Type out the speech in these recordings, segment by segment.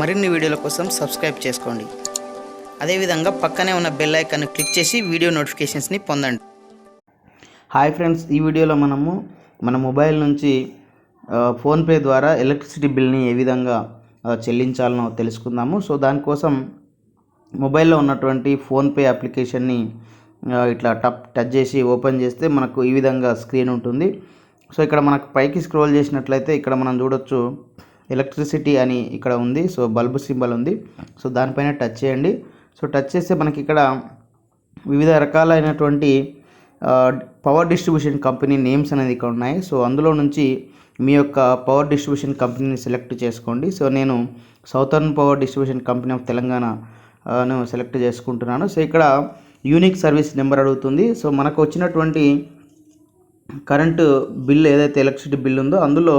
మరిన్ని వీడియోల కోసం సబ్స్క్రైబ్ చేసుకోండి. అదేవిధంగా పక్కనే ఉన్న బెల్ ఐకాన్ క్లిక్ చేసి వీడియో నోటిఫికేషన్స్ని పొందండి. హాయ్ ఫ్రెండ్స్, ఈ వీడియోలో మనము మన మొబైల్ నుంచి ఫోన్పే ద్వారా ఎలక్ట్రిసిటీ బిల్ని ఏ విధంగా చెల్లించాలనో తెలుసుకుందాము. సో దానికోసం మొబైల్లో ఉన్నటువంటి ఫోన్పే అప్లికేషన్ని ఇట్లా టచ్ చేసి ఓపెన్ చేస్తే మనకు ఈ విధంగా స్క్రీన్ ఉంటుంది. సో ఇక్కడ మనకు పైకి స్క్రోల్ చేసినట్లయితే ఇక్కడ మనం చూడొచ్చు ఎలక్ట్రిసిటీ అని ఇక్కడ ఉంది. సో బల్బు సింబల్ ఉంది. సో దానిపైన టచ్ చేయండి. సో టచ్ చేస్తే మనకి ఇక్కడ వివిధ రకాలైనటువంటి పవర్ డిస్ట్రిబ్యూషన్ కంపెనీ నేమ్స్ అనేది ఇక్కడ ఉన్నాయి. సో అందులో నుంచి మీ యొక్క పవర్ డిస్ట్రిబ్యూషన్ కంపెనీని సెలెక్ట్ చేసుకోండి. సో నేను southern power distribution company of తెలంగాణను సెలెక్ట్ చేసుకుంటున్నాను. సో ఇక్కడ యూనిక్ సర్వీస్ నెంబర్ అడుగుతుంది. సో మనకు వచ్చినటువంటి కరెంటు బిల్ ఏదైతే ఎలక్ట్రిసిటీ బిల్ ఉందో అందులో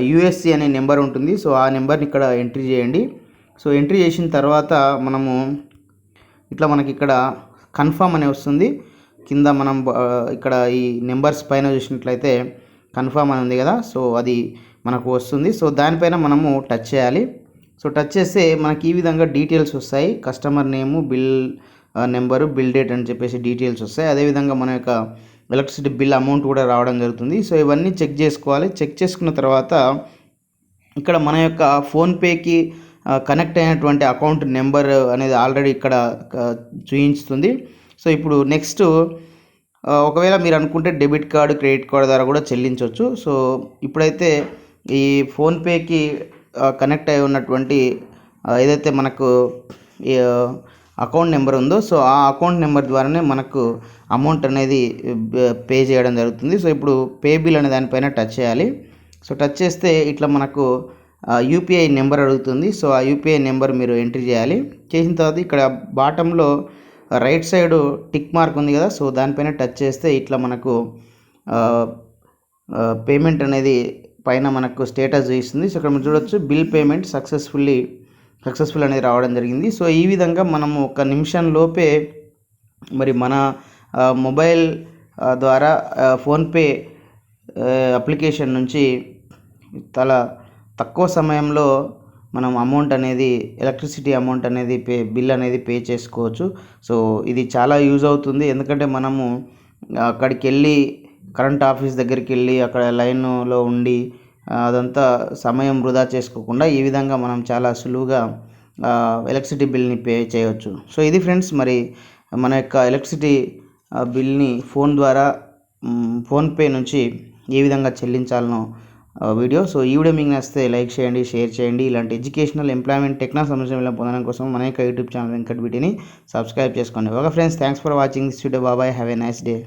యూఎస్సి అనే నెంబర్ ఉంటుంది. సో ఆ నెంబర్ని ఇక్కడ ఎంట్రీ చేయండి. సో ఎంట్రీ చేసిన తర్వాత మనము ఇట్లా మనకి ఇక్కడ కన్ఫర్మ్ అనే వస్తుంది. కింద మనం ఇక్కడ ఈ నెంబర్స్ పైన చూసినట్లయితే కన్ఫర్మ్ అని ఉంది కదా, సో అది మనకు వస్తుంది. సో దానిపైన మనము టచ్ చేయాలి. సో టచ్ చేస్తే మనకి ఈ విధంగా డీటెయిల్స్ వస్తాయి. కస్టమర్ నేము, బిల్ నెంబరు, బిల్ డేట్ అని చెప్పేసి డీటెయిల్స్ వస్తాయి. అదేవిధంగా మన యొక్క ఎలక్ట్రిసిటీ బిల్ అమౌంట్ కూడా రావడం జరుగుతుంది. సో ఇవన్నీ చెక్ చేసుకోవాలి. చెక్ చేసుకున్న తర్వాత ఇక్కడ మన యొక్క ఫోన్పేకి కనెక్ట్ అయినటువంటి అకౌంట్ నెంబర్ అనేది ఆల్రెడీ ఇక్కడ చూపించుతుంది. సో ఇప్పుడు నెక్స్ట్ ఒకవేళ మీరు అనుకుంటే డెబిట్ కార్డు, క్రెడిట్ కార్డు ద్వారా కూడా చెల్లించవచ్చు. సో ఇప్పుడైతే ఈ ఫోన్పేకి కనెక్ట్ అయి ఉన్నటువంటి ఏదైతే మనకు అకౌంట్ నెంబర్ ఉందో సో ఆ అకౌంట్ నెంబర్ ద్వారానే మనకు అమౌంట్ అనేది పే చేయడం జరుగుతుంది. సో ఇప్పుడు పే బిల్ అనే దానిపైన టచ్ చేయాలి. సో టచ్ చేస్తే ఇట్లా మనకు యూపీఐ నెంబర్ అడుగుతుంది. సో ఆ యూపీఐ నెంబర్ మీరు ఎంట్రీ చేయాలి. చేసిన తర్వాత ఇక్కడ బాటంలో రైట్ సైడ్ టిక్ మార్క్ ఉంది కదా, సో దానిపైన టచ్ చేస్తే ఇట్లా మనకు పేమెంట్ అనేది పైన మనకు స్టేటస్ చూపిస్తుంది. సో ఇక్కడ మీరు చూడొచ్చు బిల్ పేమెంట్ సక్సెస్ఫుల్ అనేది రావడం జరిగింది. సో ఈ విధంగా మనము ఒక నిమిషం లోపే మరి మన మొబైల్ ద్వారా ఫోన్పే అప్లికేషన్ నుంచి చాలా తక్కువ సమయంలో మనం అమౌంట్ అనేది ఎలక్ట్రిసిటీ అమౌంట్ అనేది బిల్ అనేది పే చేసుకోవచ్చు. సో ఇది చాలా యూజ్ అవుతుంది. ఎందుకంటే మనము అక్కడికి వెళ్ళి కరెంట్ ఆఫీస్ దగ్గరికి వెళ్ళి అక్కడ లైన్లో ఉండి అదంతా సమయం వృధా చేసుకోకుండా ఈ విధంగా మనం చాలా సులువుగా ఎలక్ట్రిసిటీ బిల్ని పే చేయవచ్చు. సో ఇది ఫ్రెండ్స్, మరి మన యొక్క ఎలక్ట్రిసిటీ బిల్ని ఫోన్ ద్వారా ఫోన్పే నుంచి ఏ విధంగా చెల్లించాలనో వీడియో. సో ఈ వీడియో మీకు నచ్చితే లైక్ చేయండి, షేర్ చేయండి. ఇలాంటి ఎడ్యుకేషనల్, ఎంప్లాయ్మెంట్, టెక్నాలజీ సంబంధించిన పొందడం కోసం మన యొక్క యూట్యూబ్ ఛానల్ వెంకట్బిటిని సబ్స్క్రైబ్ చేసుకోండి. Okay friends, thanks for watching this video. బాబాయ్, హ్యావ్ ఎ నైస్ డే.